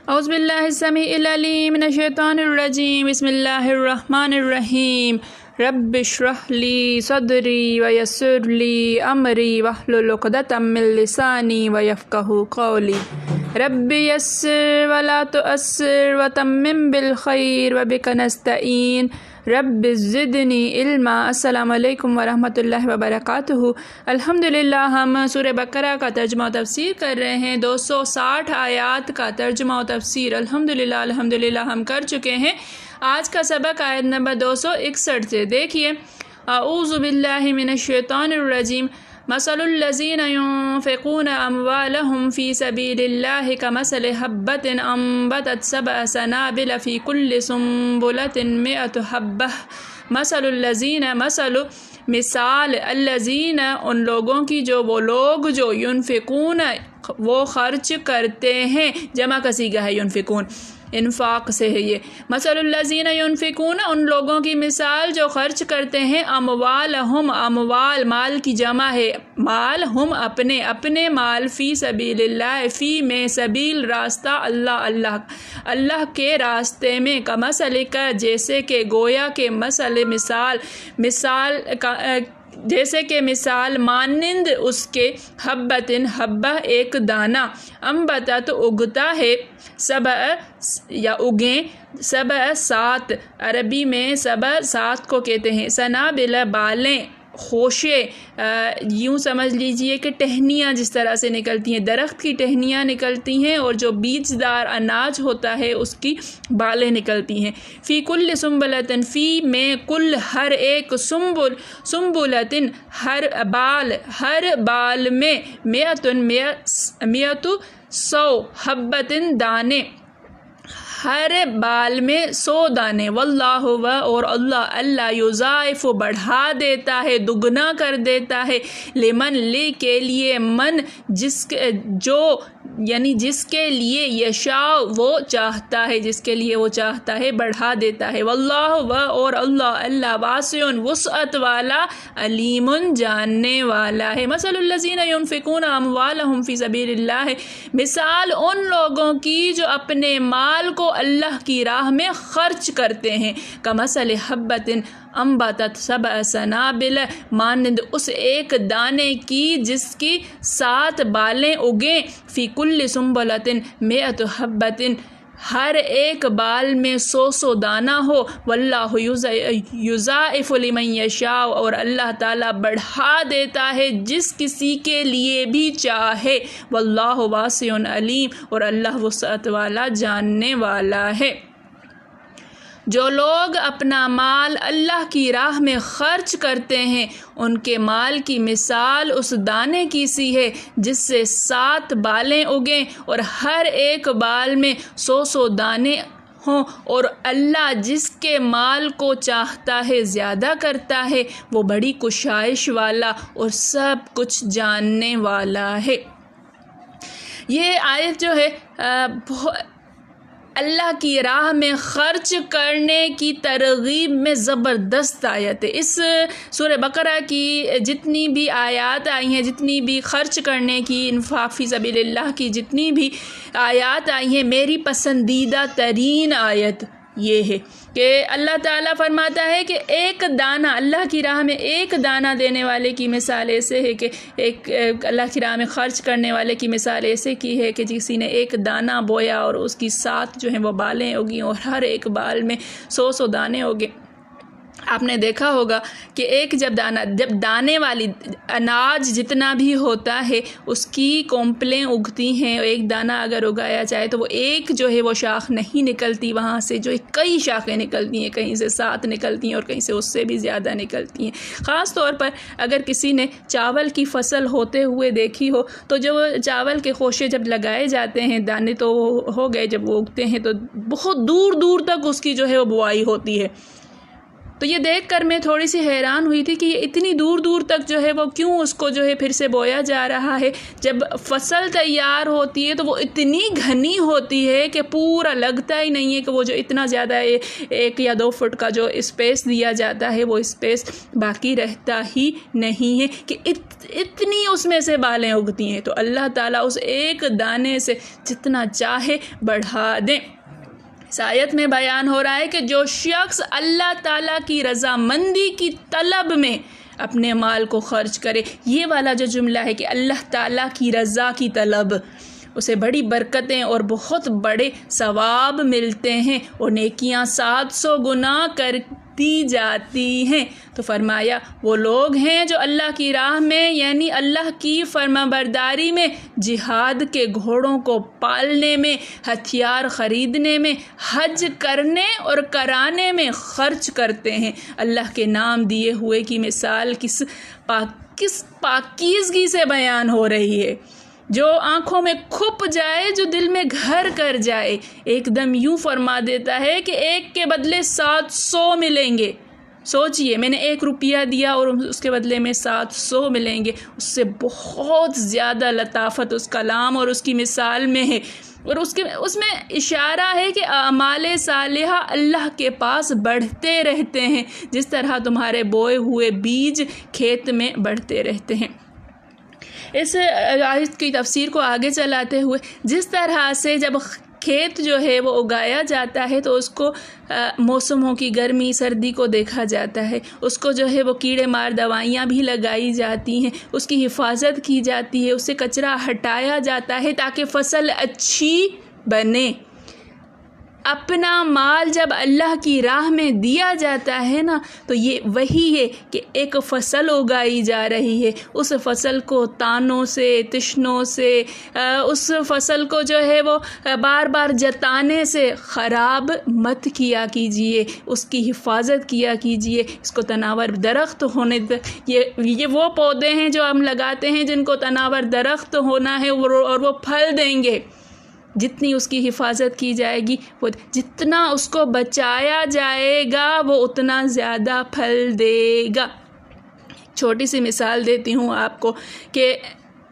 اعوذ باللہ السمیع العلیم من الشیطان الرجیم بسم اللہ الرحمن الرحیم رب اشرح لی صدری ویسر لی امری واحلل عقدۃ من لسانی ویفقہوا قولی رب یسر ولا تعسر وتمم بالخیر وبک نستعین رب زدنی علما۔ السلام علیکم ورحمۃ اللہ وبرکاتہ۔ الحمدللہ ہم سورہ بقرہ کا ترجمہ و تفسیر کر رہے ہیں۔ 260 آیات کا ترجمہ و تفسیر الحمدللہ ہم کر چکے ہیں۔ آج کا سبق آیت نمبر 261 سے دیکھیے۔ اعوذ باللہ من الشیطان الرجیم مثل الذین ينفقون اموالهم في سبیل اللہ کمثل حبۃ انبتت سبع سنابل فی کل سنبلۃ مئۃ حبۃ مثل الذین مثال الذین ان لوگوں کی جو وہ لوگ جو ينفقون وہ خرچ کرتے ہیں، جمع کا صیغہ ہے ینفقون، انفاق سے ہے یہ۔ مثل الذین ینفقون ان لوگوں کی مثال جو خرچ کرتے ہیں، اموالہم اموال مال کی جمع ہے، مال ہم اپنے مال، فی سبیل اللہ فی میں سبیل راستہ اللہ کے راستے میں، کمثل کا جیسے کہ گویا کہ مثال جیسے کہ مثال مانند اس کے حبتن حبہ ایک دانہ، انبتت اگتا ہے، سبع یا اگیں، سبع سات، عربی میں سبع سات کو کہتے ہیں، سنابل بالیں، خوشے، یوں سمجھ لیجئے کہ ٹہنیاں جس طرح سے نکلتی ہیں، درخت کی ٹہنیاں نکلتی ہیں اور جو بیجدار اناج ہوتا ہے اس کی بالیں نکلتی ہیں۔ فی کل سنبلۃ فی میں کل ہر ایک، سنبلۃ ہر بال میں، مئۃ 100 حبۃ دانے، ہر بال میں 100 دانے، واللہ اور اللہ یضاعف بڑھا دیتا ہے، دگنا کر دیتا ہے، لمن لے کے لیے، من جس کے لیے، یشاء وہ چاہتا ہے، جس کے لیے وہ چاہتا ہے بڑھا دیتا ہے، واللہ اور اللہ واسع وسعت والا، علیم جاننے والا ہے۔ مثل الذین ينفقون اموالهم فی سبیل اللہ، مثال ان لوگوں کی جو اپنے مال کو اللہ کی راہ میں خرچ کرتے ہیں، کمثل حبۃ انبتت سبع سنابل مانند اس ایک دانے کی جس کی 7 بالیں اگیں، فی کل سنبلۃ مئۃ حبۃ ہر ایک بال میں 100 دانہ ہو، واللہ یضاعف لمن یشاء اور اللہ تعالیٰ بڑھا دیتا ہے جس کسی کے لیے بھی چاہے، واللہ واسع علیم اور اللہ وسعت والا جاننے والا ہے۔ جو لوگ اپنا مال اللہ کی راہ میں خرچ کرتے ہیں، ان کے مال کی مثال اس دانے کی سی ہے جس سے 7 بالیں اگیں اور ہر ایک بال میں 100 دانے ہوں، اور اللہ جس کے مال کو چاہتا ہے زیادہ کرتا ہے، وہ بڑی کشائش والا اور سب کچھ جاننے والا ہے۔ یہ آیت جو ہے اللہ کی راہ میں خرچ کرنے کی ترغیب میں زبردست آیت ہے۔ اس سورہ بقرہ کی جتنی بھی آیات آئی ہیں، جتنی بھی خرچ کرنے کی، انفاق فی سبیل اللہ کی جتنی بھی آیات آئی ہیں، میری پسندیدہ ترین آیت یہ ہے کہ اللہ تعالیٰ فرماتا ہے کہ ایک دانہ، اللہ کی راہ میں ایک دانہ دینے والے کی مثال ایسے ہے کہ ایک اللہ کی راہ میں خرچ کرنے والے کی مثال ایسے کی ہے کہ کسی نے ایک دانہ بویا اور اس کی 7 جو ہیں وہ بالیں اگیں اور ہر ایک بال میں 100 دانے اگے۔ آپ نے دیکھا ہوگا کہ جب دانے والی اناج جتنا بھی ہوتا ہے اس کی کونپلیں اگتی ہیں، ایک دانہ اگر اگایا جائے تو وہ ایک جو ہے وہ شاخ نہیں نکلتی، وہاں سے جو کئی شاخیں نکلتی ہیں، کہیں سے 7 نکلتی ہیں اور کہیں سے اس سے بھی زیادہ نکلتی ہیں۔ خاص طور پر اگر کسی نے چاول کی فصل ہوتے ہوئے دیکھی ہو تو جو چاول کے خوشے جب لگائے جاتے ہیں، دانے تو ہو گئے، جب وہ اگتے ہیں تو بہت دور دور تک اس کی جو ہے وہ بوائی ہوتی ہے، تو یہ دیکھ کر میں تھوڑی سی حیران ہوئی تھی کہ یہ اتنی دور دور تک جو ہے وہ کیوں اس کو جو ہے پھر سے بویا جا رہا ہے. جب فصل تیار ہوتی ہے تو وہ اتنی گھنی ہوتی ہے کہ پورا لگتا ہی نہیں ہے کہ وہ جو اتنا زیادہ 1 یا 2 فٹ کا جو اسپیس دیا جاتا ہے وہ اسپیس باقی رہتا ہی نہیں ہے کہ اتنی اس میں سے بالیں اگتی ہیں. تو اللہ تعالیٰ اس ایک دانے سے جتنا چاہے بڑھا دیں. اس آیت میں بیان ہو رہا ہے کہ جو شخص اللہ تعالیٰ کی رضامندی کی طلب میں اپنے مال کو خرچ کرے، یہ والا جو جملہ ہے کہ اللہ تعالیٰ کی رضا کی طلب، اسے بڑی برکتیں اور بہت بڑے ثواب ملتے ہیں اور نیکیاں 700 گنا کر دی جاتی ہیں. تو فرمایا وہ لوگ ہیں جو اللہ کی راہ میں یعنی اللہ کی فرمانبرداری میں، جہاد کے گھوڑوں کو پالنے میں، ہتھیار خریدنے میں، حج کرنے اور کرانے میں خرچ کرتے ہیں. اللہ کے نام دیے ہوئے کی مثال کس پاکیزگی سے بیان ہو رہی ہے، جو آنکھوں میں کھپ جائے، جو دل میں گھر کر جائے. ایک دم یوں فرما دیتا ہے کہ 1 کے بدلے 700 ملیں گے. سوچئے، میں نے 1 روپیہ دیا اور اس کے بدلے میں 700 ملیں گے. اس سے بہت زیادہ لطافت اس کلام اور اس کی مثال میں ہے، اور اس میں اشارہ ہے کہ اعمال صالحہ اللہ کے پاس بڑھتے رہتے ہیں، جس طرح تمہارے بوئے ہوئے بیج کھیت میں بڑھتے رہتے ہیں. اس آیت کی تفسیر کو آگے چلاتے ہوئے، جس طرح سے جب کھیت جو ہے وہ اگایا جاتا ہے تو اس کو موسموں کی گرمی سردی کو دیکھا جاتا ہے، اس کو جو ہے وہ کیڑے مار دوائیاں بھی لگائی جاتی ہیں، اس کی حفاظت کی جاتی ہے، اس سے کچرا ہٹایا جاتا ہے تاکہ فصل اچھی بنے. اپنا مال جب اللہ کی راہ میں دیا جاتا ہے نا، تو یہ وہی ہے کہ ایک فصل اگائی جا رہی ہے. اس فصل کو تانوں سے، تشنوں سے، اس فصل کو جو ہے وہ بار بار جتانے سے خراب مت کیا کیجئے، اس کی حفاظت کیا کیجئے. اس کو تناور درخت ہونے یہ وہ پودے ہیں جو ہم لگاتے ہیں جن کو تناور درخت ہونا ہے اور وہ پھل دیں گے. جتنی اس کی حفاظت کی جائے گی، وہ جتنا اس کو بچایا جائے گا وہ اتنا زیادہ پھل دے گا. چھوٹی سی مثال دیتی ہوں آپ کو کہ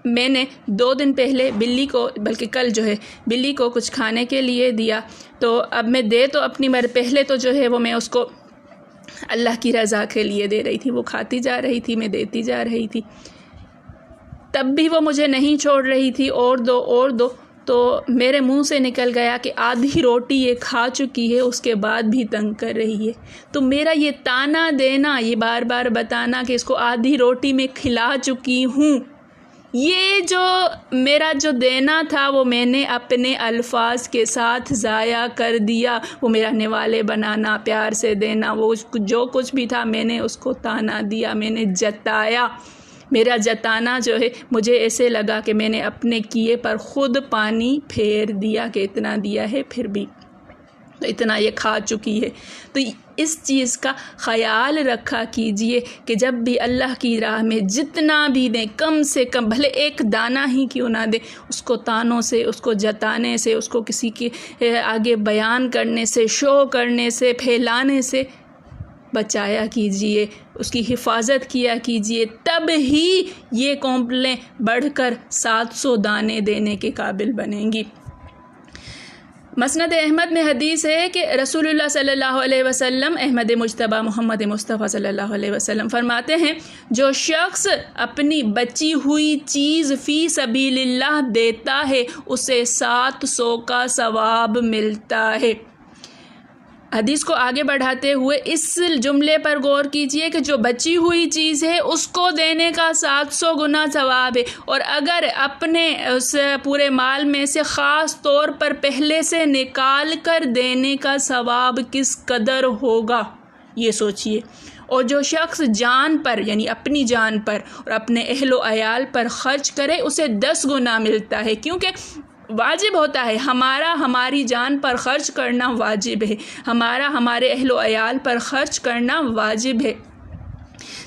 میں نے 2 دن پہلے بلی کو، بلکہ کل جو ہے بلی کو کچھ کھانے کے لیے دیا. تو اب میں تو اپنی پہلے تو جو ہے وہ میں اس کو اللہ کی رضا کے لیے دے رہی تھی، وہ کھاتی جا رہی تھی، میں دیتی جا رہی تھی. تب بھی وہ مجھے نہیں چھوڑ رہی تھی، اور دو. تو میرے منہ سے نکل گیا کہ آدھی روٹی یہ کھا چکی ہے، اس کے بعد بھی تنگ کر رہی ہے. تو میرا یہ تانا دینا، یہ بار بار بتانا کہ اس کو آدھی روٹی میں کھلا چکی ہوں، یہ جو میرا جو دینا تھا وہ میں نے اپنے الفاظ کے ساتھ ضائع کر دیا. وہ میرا نوالے بنانا، پیار سے دینا، وہ جو کچھ بھی تھا میں نے اس کو تانا دیا، میں نے جتایا. میرا جتانا جو ہے مجھے ایسے لگا کہ میں نے اپنے کیے پر خود پانی پھیر دیا کہ اتنا دیا ہے پھر بھی اتنا یہ کھا چکی ہے. تو اس چیز کا خیال رکھا کیجئے کہ جب بھی اللہ کی راہ میں جتنا بھی دیں، کم سے کم بھلے 1 دانہ ہی کیوں نہ دیں، اس کو تانوں سے، اس کو جتانے سے، اس کو کسی کے آگے بیان کرنے سے، شو کرنے سے، پھیلانے سے بچایا کیجئے، اس کی حفاظت کیا کیجئے. تب ہی یہ کونپلیں بڑھ کر 700 دانے دینے کے قابل بنیں گی. مسند احمد میں حدیث ہے کہ رسول اللہ صلی اللہ علیہ وسلم، احمد مجتبیٰ محمد مصطفیٰ صلی اللہ علیہ وسلم فرماتے ہیں، جو شخص اپنی بچی ہوئی چیز فی سبیل اللہ دیتا ہے اسے 700 کا ثواب ملتا ہے. حدیث کو آگے بڑھاتے ہوئے اس جملے پر غور کیجئے کہ جو بچی ہوئی چیز ہے اس کو دینے کا 700 گنا ثواب ہے، اور اگر اپنے اس پورے مال میں سے خاص طور پر پہلے سے نکال کر دینے کا ثواب کس قدر ہوگا یہ سوچئے. اور جو شخص جان پر یعنی اپنی جان پر اور اپنے اہل و عیال پر خرچ کرے اسے 10 گنا ملتا ہے، کیونکہ واجب ہوتا ہے ہماری جان پر خرچ کرنا واجب ہے، ہمارے اہل و عیال پر خرچ کرنا واجب ہے.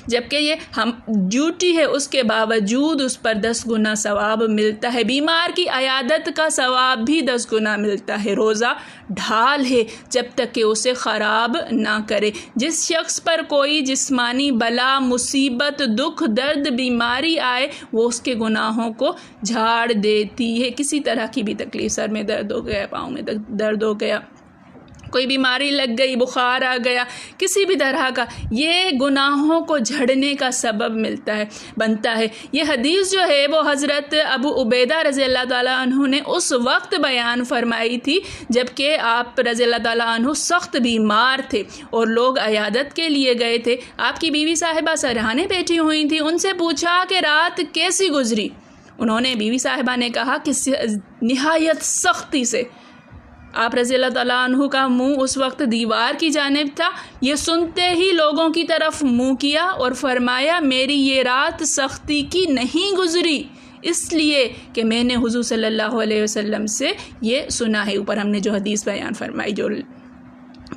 جبکہ یہ ہم ڈیوٹی ہے اس کے باوجود اس پر 10 گنا ثواب ملتا ہے. بیمار کی عیادت کا ثواب بھی 10 گنا ملتا ہے. روزہ ڈھال ہے جب تک کہ اسے خراب نہ کرے. جس شخص پر کوئی جسمانی بلا، مصیبت، دکھ، درد، بیماری آئے وہ اس کے گناہوں کو جھاڑ دیتی ہے. کسی طرح کی بھی تکلیف، سر میں درد ہو گیا، پاؤں میں درد ہو گیا، کوئی بیماری لگ گئی، بخار آ گیا، کسی بھی طرح کا، یہ گناہوں کو جھڑنے کا سبب بنتا ہے. یہ حدیث جو ہے وہ حضرت ابو عبیدہ رضی اللہ تعالیٰ عنہ نے اس وقت بیان فرمائی تھی جب کہ آپ رضی اللہ تعالیٰ عنہ سخت بیمار تھے اور لوگ عیادت کے لیے گئے تھے. آپ کی بیوی صاحبہ سرہانے بیٹھی ہوئی تھیں. ان سے پوچھا کہ رات کیسی گزری؟ انہوں نے، بیوی صاحبہ نے کہا کہ نہایت سختی سے. آپ رضی اللہ تعالیٰ عنہ کا منہ اس وقت دیوار کی جانب تھا. یہ سنتے ہی لوگوں کی طرف منہ کیا اور فرمایا میری یہ رات سختی کی نہیں گزری، اس لیے کہ میں نے حضور صلی اللہ علیہ وسلم سے یہ سنا ہے. اوپر ہم نے جو حدیث بیان فرمائی، جو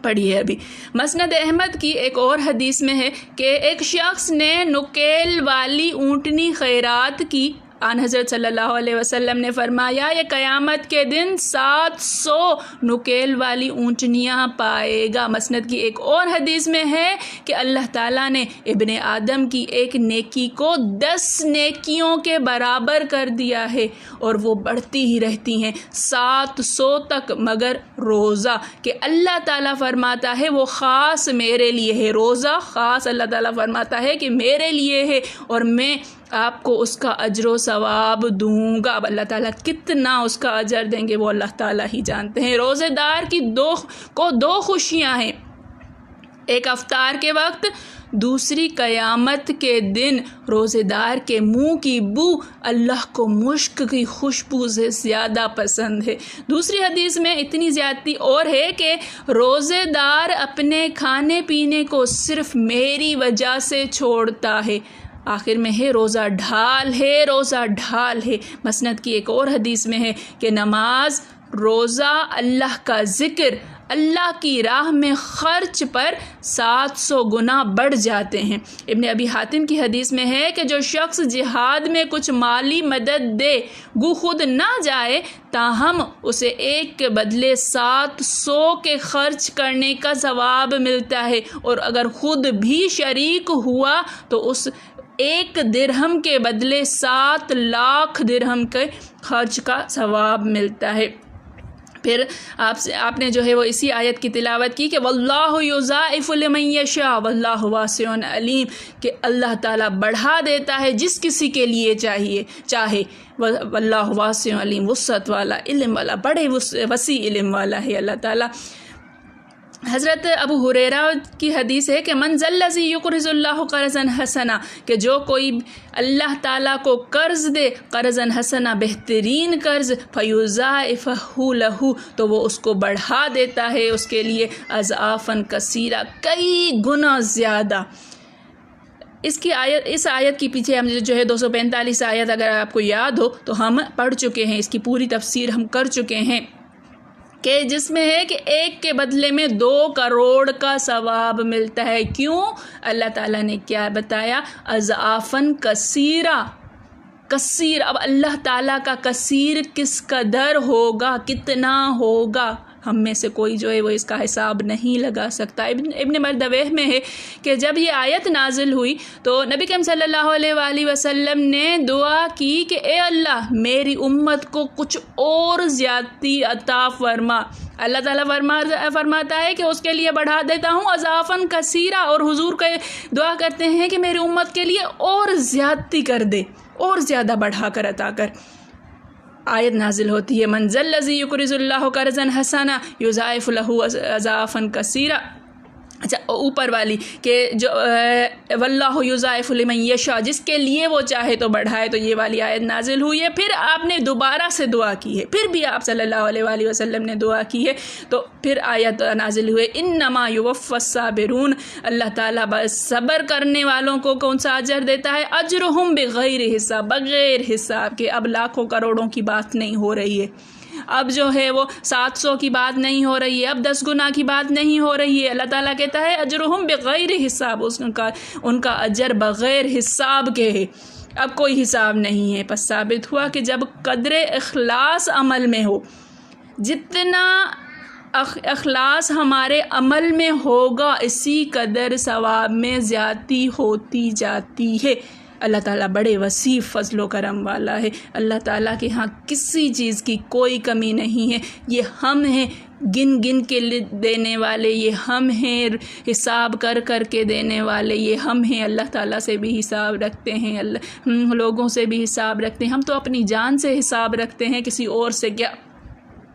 پڑھی ہے ابھی. مسند احمد کی ایک اور حدیث میں ہے کہ ایک شخص نے نکیل والی اونٹنی خیرات کی. آن حضرت صلی اللہ علیہ وسلم نے فرمایا یہ قیامت کے دن 700 نکیل والی اونٹنیاں پائے گا. مسند کی ایک اور حدیث میں ہے کہ اللہ تعالیٰ نے ابن آدم کی ایک نیکی کو 10 نیکیوں کے برابر کر دیا ہے اور وہ بڑھتی ہی رہتی ہیں 700 تک، مگر روزہ کہ اللہ تعالیٰ فرماتا ہے وہ خاص میرے لیے ہے. روزہ خاص اللہ تعالیٰ فرماتا ہے کہ میرے لیے ہے اور میں آپ کو اس کا اجر و ثواب دوں گا. اب اللہ تعالیٰ کتنا اس کا اجر دیں گے وہ اللہ تعالیٰ ہی جانتے ہیں. روزے دار کی دو خوشیاں ہیں، ایک افطار کے وقت، دوسری قیامت کے دن. روزے دار کے منہ کی بو اللہ کو مشک کی خوشبو سے زیادہ پسند ہے. دوسری حدیث میں اتنی زیادتی اور ہے کہ روزے دار اپنے کھانے پینے کو صرف میری وجہ سے چھوڑتا ہے. آخر میں ہے روزہ ڈھال ہے، روزہ ڈھال ہے. مسند کی ایک اور حدیث میں ہے کہ نماز، روزہ، اللہ کا ذکر، اللہ کی راہ میں خرچ پر 700 گنا بڑھ جاتے ہیں. ابن ابی حاتم کی حدیث میں ہے کہ جو شخص جہاد میں کچھ مالی مدد دے گو خود نہ جائے تاہم اسے ایک کے بدلے 700 کے خرچ کرنے کا ثواب ملتا ہے، اور اگر خود بھی شریک ہوا تو اس 1 درہم کے بدلے 7 لاکھ درہم کے خرچ کا ثواب ملتا ہے. پھر آپ نے جو ہے وہ اسی آیت کی تلاوت کی کہ واللہ یضاعف لمن یشاء واللہ واسع علیم، کہ اللہ تعالیٰ بڑھا دیتا ہے جس کسی کے لیے چاہے. واللہ واسع علیم، وسعت والا، علم والا، بڑے وسیع علم والا ہے اللہ تعالیٰ. حضرت ابو ہریرہ کی حدیث ہے کہ من ذی یقرض اللہ قرضا حسنا، کہ جو کوئی اللہ تعالیٰ کو قرض دے قرضا حسنا، بہترین قرض، فیضاعفہ لہ، تو وہ اس کو بڑھا دیتا ہے اس کے لیے اضعافا کثیرہ، کئی گنا زیادہ. اس آیت کی پیچھے ہم جو ہے 245 آیت اگر آپ کو یاد ہو تو ہم پڑھ چکے ہیں، اس کی پوری تفسیر ہم کر چکے ہیں، کہ جس میں ہے کہ 1 کے بدلے میں 2 کروڑ کا ثواب ملتا ہے. کیوں؟ اللہ تعالیٰ نے کیا بتایا؟ اضعافاً کثیرہ. اب اللہ تعالیٰ کا کثیر کس قدر ہوگا، کتنا ہوگا، ہم میں سے کوئی جو ہے وہ اس کا حساب نہیں لگا سکتا. ابن مردویہ میں ہے کہ جب یہ آیت نازل ہوئی تو نبی کریم صلی اللہ علیہ وآلہ وسلم نے دعا کی کہ اے اللہ میری امت کو کچھ اور زیادتی عطا فرما. اللہ تعالیٰ فرماتا ہے کہ اس کے لیے بڑھا دیتا ہوں اضعافاً کثیرہ، اور حضور کا دعا کرتے ہیں کہ میری امت کے لیے اور زیادتی کر دے، اور زیادہ بڑھا کر عطا کر. آیت نازل ہوتی ہے من ذا الذی یقرض اللہ قرضا حسنا یضاعف لہ اضعافا کثیرہ. اچھا، اوپر والی کہ جو واللہ یضاعف لمن یشاء، جس کے لیے وہ چاہے تو بڑھائے، تو یہ والی آیت نازل ہوئی ہے. پھر آپ نے دوبارہ سے دعا کی ہے، پھر بھی آپ صلی اللہ علیہ وآلہ وسلم نے دعا کی ہے، تو پھر آیت نازل ہوئے انما یوفی الصابرون، اللہ تعالیٰ صبر کرنے والوں کو کون سا اجر دیتا ہے؟ اجرہم بغیر حساب، بغیر حساب کے. اب لاکھوں کروڑوں کی بات نہیں ہو رہی ہے، اب جو ہے وہ 700 کی بات نہیں ہو رہی ہے، اب 10 گنا کی بات نہیں ہو رہی ہے۔ اللہ تعالیٰ کہتا ہے اجرہم بغیر حساب، ان کا اجر بغیر حساب کے ہے، اب کوئی حساب نہیں ہے۔ پس ثابت ہوا کہ جب قدر اخلاص عمل میں ہو، جتنا اخلاص ہمارے عمل میں ہوگا اسی قدر ثواب میں زیادتی ہوتی جاتی ہے۔ اللہ تعالیٰ بڑے وسیع فضل و کرم والا ہے، اللہ تعالیٰ کے ہاں کسی چیز کی کوئی کمی نہیں ہے۔ یہ ہم ہیں گن گن کے دینے والے، یہ ہم ہیں حساب کر کر کے دینے والے، یہ ہم ہیں اللہ تعالیٰ سے بھی حساب رکھتے ہیں، لوگوں سے بھی حساب رکھتے ہیں۔ ہم تو اپنی جان سے حساب رکھتے ہیں، کسی اور سے کیا؟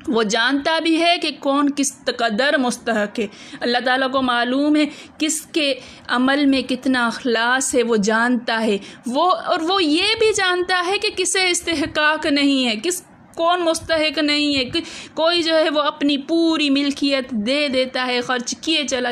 وہ جانتا بھی ہے کہ کون کس قدر مستحق ہے، اللہ تعالیٰ کو معلوم ہے کس کے عمل میں کتنا اخلاص ہے، وہ جانتا ہے، وہ یہ بھی جانتا ہے کہ کسے استحقاق نہیں ہے، کون مستحق نہیں ہے۔ کوئی جو ہے وہ اپنی پوری ملکیت دے دیتا ہے، خرچ کیے چلا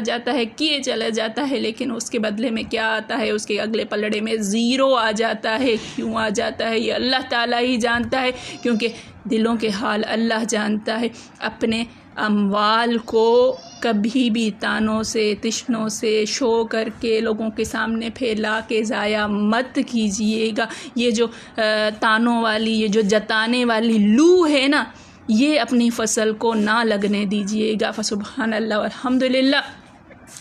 جاتا ہے، لیکن اس کے بدلے میں کیا آتا ہے؟ اس کے اگلے پلڑے میں زیرو آ جاتا ہے۔ کیوں آ جاتا ہے؟ یہ اللہ تعالیٰ ہی جانتا ہے، کیونکہ دلوں کے حال اللہ جانتا ہے۔ اپنے اموال کو کبھی بھی تانوں سے تشنوں سے شو کر کے لوگوں کے سامنے پھیلا کے ضائع مت کیجئے گا۔ یہ جو تانوں والی، یہ جو جتانے والی لو ہے نا، یہ اپنی فصل کو نہ لگنے دیجئے گا۔ فسبحان اللہ والحمدللہ۔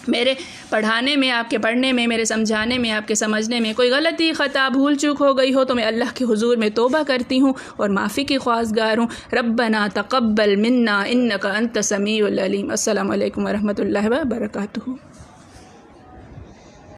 میرے پڑھانے میں، آپ کے پڑھنے میں، میرے سمجھانے میں، آپ کے سمجھنے میں کوئی غلطی خطا بھول چوک ہو گئی ہو تو میں اللہ کے حضور میں توبہ کرتی ہوں اور معافی کی خواستگار ہوں۔ ربنا تقبل منا انک انت السمیع العلیم۔ السلام علیکم ورحمۃ اللہ وبرکاتہ۔